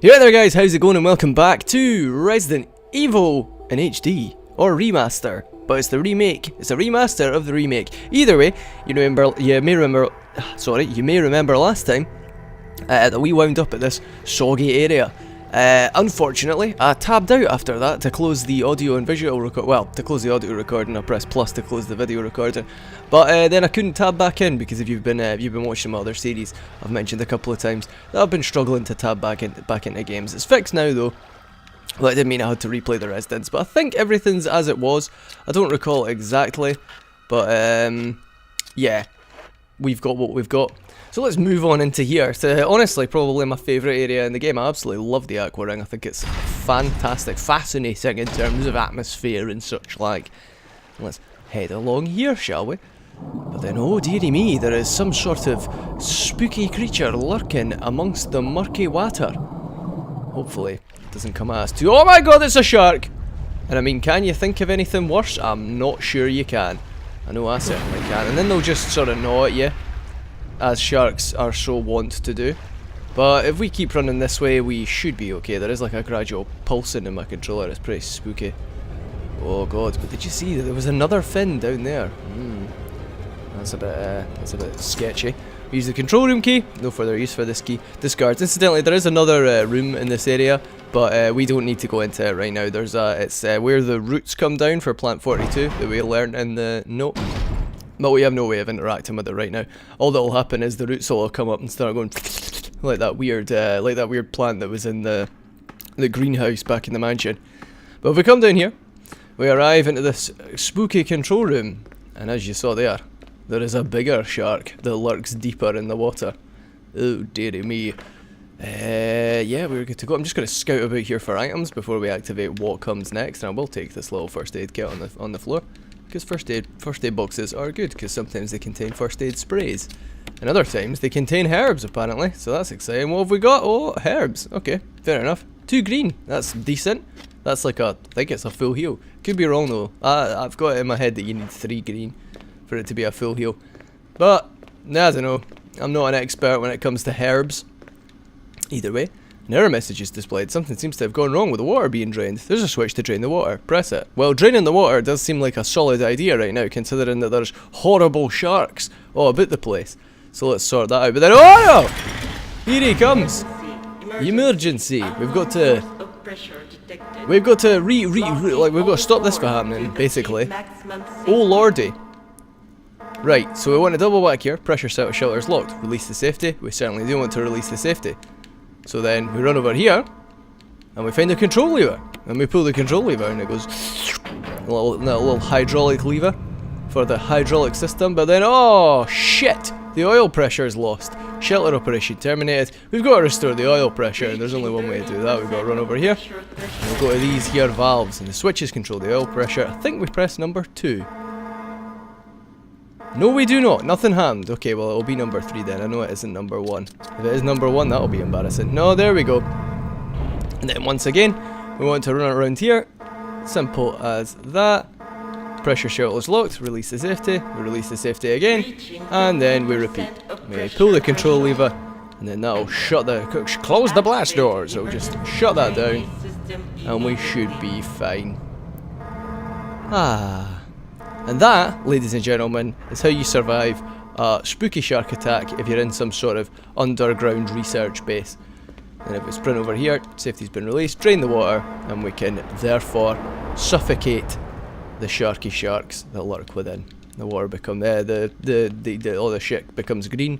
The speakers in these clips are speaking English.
Hey there guys, how's it going and welcome back to Resident Evil in HD, or remaster, but it's the remake, it's a remaster of the remake. Either way, you may remember last time that we wound up at this soggy area. Unfortunately, I tabbed out after that to close the audio and visual record. Well, to close the audio recording, I pressed plus to close the video recording. But then I couldn't tab back in because if you've been watching my other series, I've mentioned a couple of times that I've been struggling to tab back into games. It's fixed now though. Well, it didn't mean I had to replay the Residents, but I think everything's as it was. I don't recall exactly, but yeah, we've got what we've got. So let's move on into here to, honestly, probably my favourite area in the game. I absolutely love the Aqua Ring. I think it's fantastic, fascinating in terms of atmosphere and such like. Let's head along here, shall we? But then, oh dearie me, there is some sort of spooky creature lurking amongst the murky water. Hopefully, it doesn't come at us too. Oh my god, it's a shark! And I mean, can you think of anything worse? I'm not sure you can. I know I certainly can. And then they'll just sort of gnaw at you, as sharks are so wont to do. But if we keep running this way, we should be okay. There is like a gradual pulsing in my controller. It's pretty spooky. Oh god, but did you see that there was another fin down there? That's a bit sketchy. We use the control room key. No further use for this key. Discards. Incidentally, there is another room in this area, but we don't need to go into it right now. There's it's where the roots come down for Plant 42 that we learned in the note. But we have no way of interacting with it right now. All that will happen is the roots will come up and start going like that weird plant that was in the greenhouse back in the mansion. But if we come down here, we arrive into this spooky control room, and as you saw there is a bigger shark that lurks deeper in the water. Oh dearie me. Yeah, we're good to go. I'm just going to scout about here for items before we activate what comes next, and I will take this little first aid kit on the floor. Because first aid boxes are good, because sometimes they contain first aid sprays. And other times they contain herbs, apparently. So that's exciting. What have we got? Oh, herbs. Okay, fair enough. 2 green. That's decent. That's like I think it's a full heal. Could be wrong though. I've got it in my head that you need 3 green for it to be a full heal. But, I don't know. I'm not an expert when it comes to herbs. Either way. An error message is displayed. Something seems to have gone wrong with the water being drained. There's a switch to drain the water. Press it. Well, draining the water does seem like a solid idea right now, considering that there's horrible sharks all about the place. So let's sort that out. But then, oh no! Here he comes! Emergency! We've got to stop this from happening, basically. Oh lordy. Right, so we want to double back here. Pressure shelter's locked. Release the safety. We certainly do want to release the safety. So then we run over here, and we find the control lever, and we pull the control lever, and it goes a little hydraulic lever for the hydraulic system. But then, oh shit, the oil pressure is lost. Shelter operation terminated. We've got to restore the oil pressure, and there's only one way to do that. We've got to run over here, and we'll go to these here valves, and the switches control the oil pressure. I think we press number 2. No, we do not. Nothing happened. Okay, well, it'll be number 3 then. I know it isn't number 1. If it is number 1, that'll be embarrassing. No, there we go. And then once again, we want to run around here. Simple as that. Pressure shelter is locked. Release the safety. We release the safety again. And then we repeat. We pull the control lever. And then that'll close the blast door. So just shut that down. And we should be fine. And that, ladies and gentlemen, is how you survive a spooky shark attack if you're in some sort of underground research base. And if we sprint over here, safety's been released, drain the water, and we can therefore suffocate the sharky sharks that lurk within. The water becomes all the shit becomes green,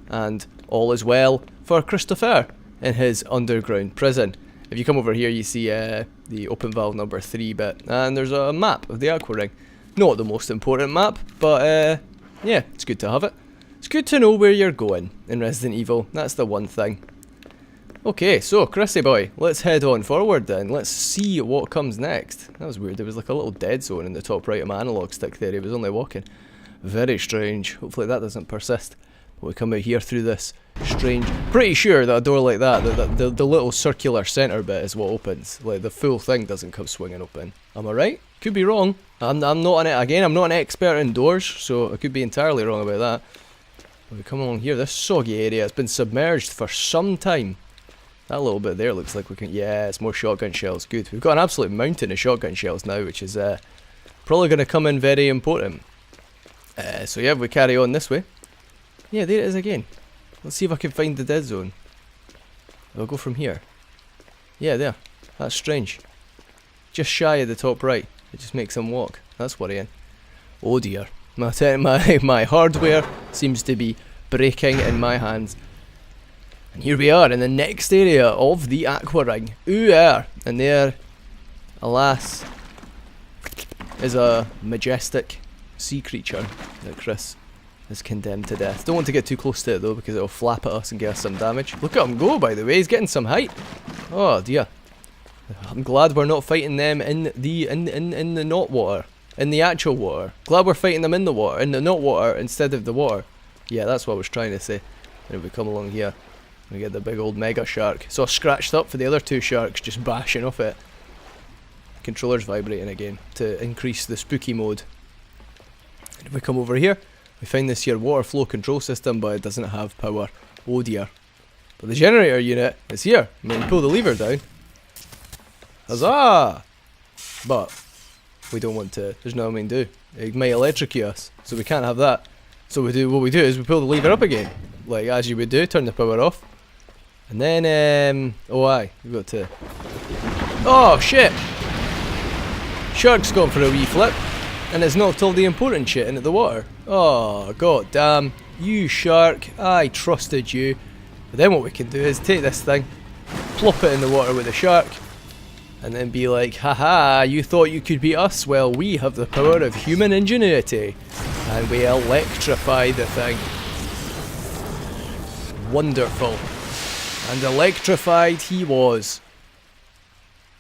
and all is well for Christopher in his underground prison. If you come over here, you see the open valve number 3 bit, and there's a map of the Aqua Ring. Not the most important map, but yeah, it's good to have it. It's good to know where you're going in Resident Evil, that's the one thing. Okay, so Chrissy boy, let's head on forward then. Let's see what comes next. That was weird, there was like a little dead zone in the top right of my analog stick there, he was only walking. Very strange, hopefully that doesn't persist. But we come out here through this strange... Pretty sure that a door like that, the little circular centre bit is what opens. Like the full thing doesn't come swinging open. Am I right? Could be wrong. I'm not I'm not an expert in doors, so I could be entirely wrong about that. But we come along here, this soggy area has been submerged for some time. That little bit there looks like we can... Yeah, it's more shotgun shells. Good. We've got an absolute mountain of shotgun shells now, which is probably going to come in very important. So yeah, we carry on this way. Yeah, there it is again. Let's see if I can find the dead zone. I'll go from here. Yeah, there. That's strange. Just shy of the top right. It just makes him walk. That's worrying. Oh dear. My hardware seems to be breaking in my hands. And here we are in the next area of the Aqua ring. Ooh, and there, alas, is a majestic sea creature that Chris is condemned to death. Don't want to get too close to it though, because it'll flap at us and get us some damage. Look at him go, by the way. He's getting some height. Oh dear. I'm glad we're not fighting them in the not water. In the actual water. Glad we're fighting them in the water. In the not water instead of the water. Yeah, that's what I was trying to say. And if we come along here, we get the big old mega shark. So scratched up for the other two sharks just bashing off it. The controller's vibrating again to increase the spooky mode. And if we come over here, we find this here water flow control system, but it doesn't have power. Oh dear. But the generator unit is here. I mean, pull the lever down. Huzzah! But we don't want to. There's nothing we can do. It might electrocute us, so we can't have that. So what we do is we pull the lever up again, like as you would do. Turn the power off, and then we've got to. Oh shit! Shark's gone for a wee flip, and it's knocked all the important shit into the water. Oh god damn! You shark! I trusted you. But then what we can do is take this thing, plop it in the water with the shark. And then be like, haha, you thought you could beat us? Well, we have the power of human ingenuity. And we electrify the thing. Wonderful. And electrified he was.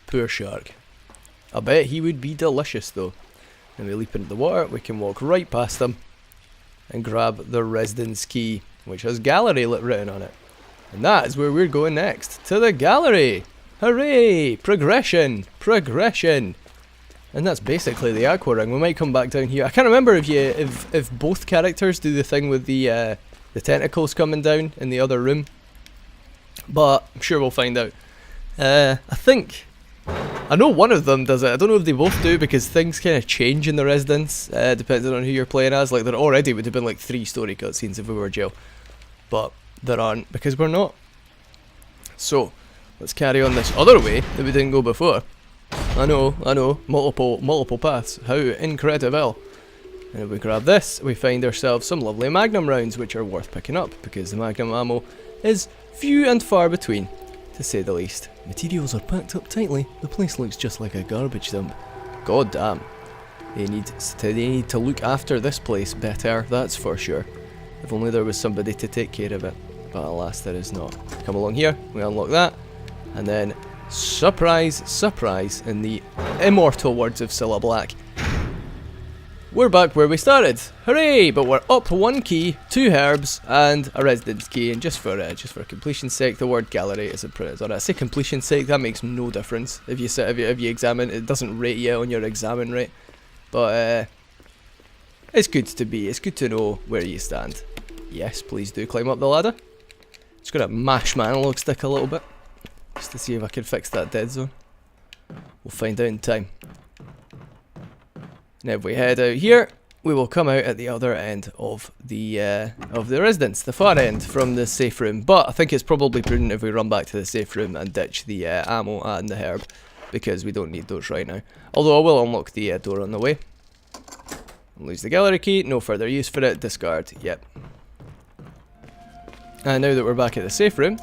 Poor shark. I bet he would be delicious though. And we leap into the water, we can walk right past him. And grab the residence key, which has gallery written on it. And that is where we're going next. To the gallery! Hooray! Progression! Progression! And that's basically the Aqua ring. We might come back down here. I can't remember if both characters do the thing with the tentacles coming down in the other room. But I'm sure we'll find out. I know one of them does it. I don't know if they both do, because things kind of change in the residence depending on who you're playing as. Like, there already would have been like 3 story cutscenes if we were Jill. But there aren't, because we're not. So let's carry on this other way that we didn't go before. I know, multiple paths. How incredible. And if we grab this, we find ourselves some lovely magnum rounds, which are worth picking up, because the magnum ammo is few and far between, to say the least. Materials are packed up tightly. The place looks just like a garbage dump. God damn. They need to look after this place better, that's for sure. If only there was somebody to take care of it. But alas, there is not. Come along here, we unlock that. And then, surprise, surprise, in the immortal words of Cilla Black, we're back where we started. Hooray! But we're up 1 key, 2 herbs, and a residence key. And just for completion's sake, the word gallery isn't printed on it. I say completion's sake, that makes no difference. If you examine, it doesn't rate you on your examine rate. But it's good to know where you stand. Yes, please do climb up the ladder. Just gonna mash my analog stick a little bit, just to see if I can fix that dead zone. We'll find out in time. Now if we head out here, we will come out at the other end of the residence, the far end from the safe room. But I think it's probably prudent if we run back to the safe room and ditch the ammo and the herb, because we don't need those right now. Although I will unlock the door on the way. Lose the gallery key, no further use for it, discard, yep. And now that we're back at the safe room,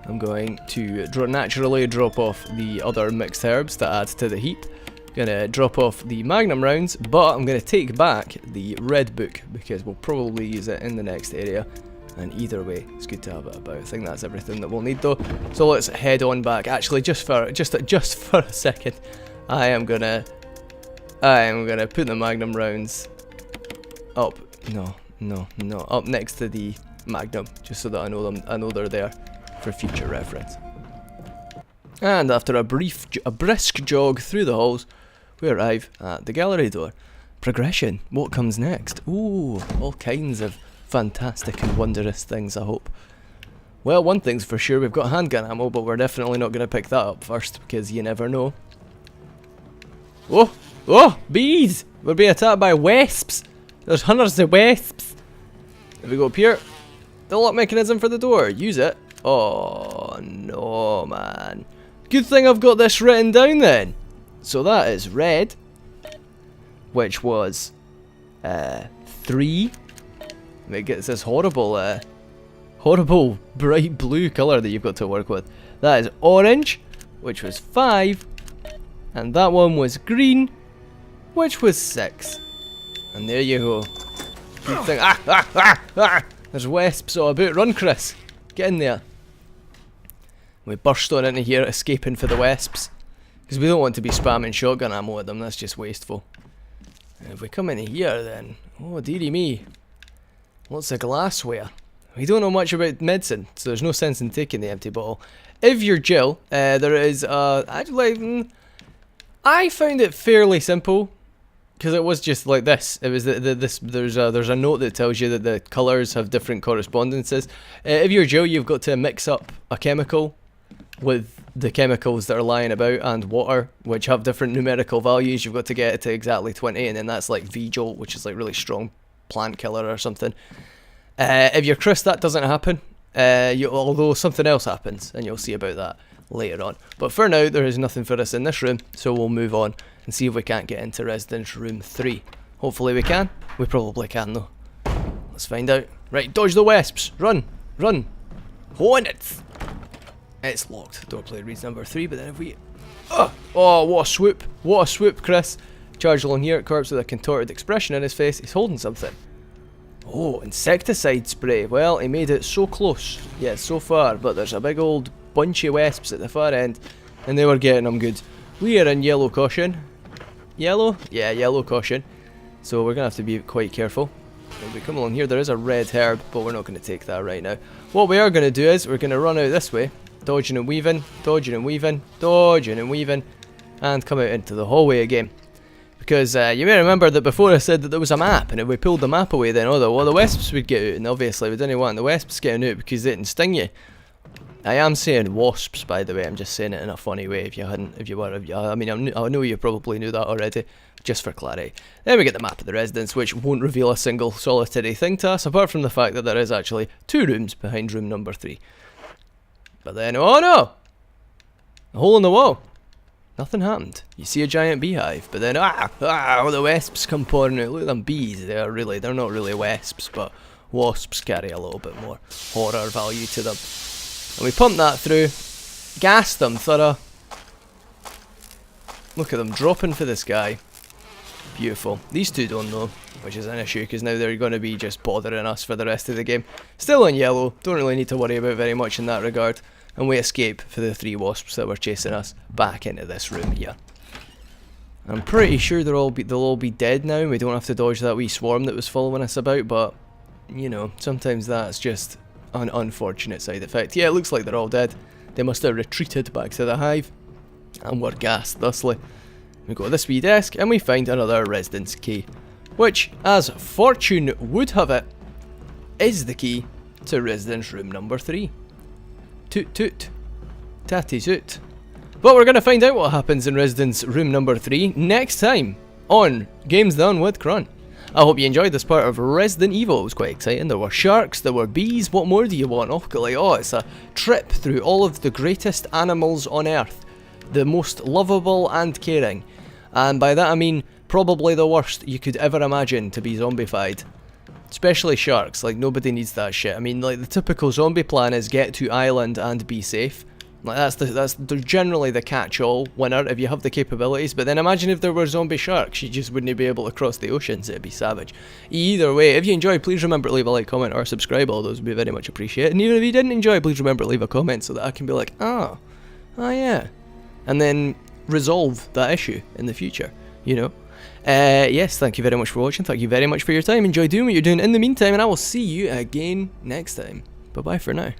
I'm going to naturally drop off the other mixed herbs to add to the heap. Gonna drop off the magnum rounds, but I'm gonna take back the red book, because we'll probably use it in the next area. And either way, it's good to have it about. I think that's everything that we'll need though. So let's head on back. Actually, just for a second, I am gonna put the magnum rounds up. No, up next to the magnum, just so that I know they're there for future reference. And after a brisk jog through the halls, we arrive at the gallery door. Progression. What comes next? Ooh, all kinds of fantastic and wondrous things, I hope. Well, one thing's for sure, we've got handgun ammo, but we're definitely not going to pick that up first, because you never know. Oh! Oh! Bees! We're being attacked by wasps! There's hundreds of wasps! If we go up here, the lock mechanism for the door, use it. Oh, no, man. Good thing I've got this written down then. So that is red, which was 3. It gets this horrible, horrible bright blue colour that you've got to work with. That is orange, which was 5, and that one was green, which was 6. And there you go. Good thing. There's wasps all about. Run, Chris. Get in there. We burst on into here, escaping for the wasps, because we don't want to be spamming shotgun ammo at them. That's just wasteful. And if we come in here, then, oh dearie me, lots of glassware. We don't know much about medicine, so there's no sense in taking the empty bottle. If you're Jill, there is actually, I found it fairly simple, because it was just like this. It was there's a note that tells you that the colours have different correspondences. If you're Jill, you've got to mix up a chemical with the chemicals that are lying about and water, which have different numerical values. You've got to get it to exactly 20, and then that's like V-Jolt, which is like really strong plant killer or something. If you're Chris, that doesn't happen, although something else happens, and you'll see about that later on. But for now, there is nothing for us in this room, so we'll move on and see if we can't get into residence room 3. Hopefully we can. We probably can though. Let's find out. Right, dodge the wasps. Run. Run. Hornets. It's locked. Door play reads number 3, but then if we... Oh, what a swoop. What a swoop, Chris. Charged along here, corpse with a contorted expression in his face. He's holding something. Oh, insecticide spray. Well, he made it so close. Yeah, so far, but there's a big old bunch of wasps at the far end, and they were getting them good. We are in yellow caution. Yellow? Yeah, yellow caution. So we're going to have to be quite careful. If we come along here, there is a red herb, but we're not going to take that right now. What we are going to do is, we're going to run out this way, dodging and weaving, dodging and weaving, dodging and weaving, and come out into the hallway again. Because you may remember that before I said that there was a map, and if we pulled the map away, then the wasps would get out, and obviously we didn't want the wasps getting out because they didn't sting you. I am saying wasps, by the way. I'm just saying it in a funny way. I know you probably knew that already, just for clarity. Then we get the map of the residence, which won't reveal a single solitary thing to us, apart from the fact that there is actually 2 rooms behind room number 3. But then, oh no! A hole in the wall. Nothing happened. You see a giant beehive, but then the wasps come pouring out. Look at them bees. They're not really wasps, but wasps carry a little bit more horror value to them. And we pump that through, gas them thorough. Look at them dropping for this guy. Beautiful. These two don't know, which is an issue, because now they're going to be just bothering us for the rest of the game. Still in yellow, don't really need to worry about very much in that regard. And we escape for the 3 wasps that were chasing us back into this room here. I'm pretty sure they'll all be dead now, and we don't have to dodge that wee swarm that was following us about, but, you know, sometimes that's just an unfortunate side effect. Yeah, it looks like they're all dead. They must have retreated back to the hive, and were gassed thusly. We go to this wee desk, and we find another residence key, which, as fortune would have it, is the key to residence room number 3. Toot toot. Tatty toot. But we're going to find out what happens in residence room number 3 next time on Games Done with Krun. I hope you enjoyed this part of Resident Evil. It was quite exciting. There were sharks, there were bees. What more do you want? It's a trip through all of the greatest animals on Earth. The most lovable and caring. And by that I mean probably the worst you could ever imagine to be zombified. Especially sharks. Like, nobody needs that shit. I mean, like, the typical zombie plan is get to island and be safe. Like, that's generally the catch-all winner if you have the capabilities. But then imagine if there were zombie sharks, you just wouldn't be able to cross the oceans. It'd be savage. Either way, if you enjoyed, please remember to leave a like, comment, or subscribe. All those would be very much appreciated. And even if you didn't enjoy, please remember to leave a comment so that I can be like, oh yeah, and then resolve that issue in the future. You know. Yes, thank you very much for watching. Thank you very much for your time. Enjoy doing what you're doing in the meantime, and I will see you again next time. Bye bye for now.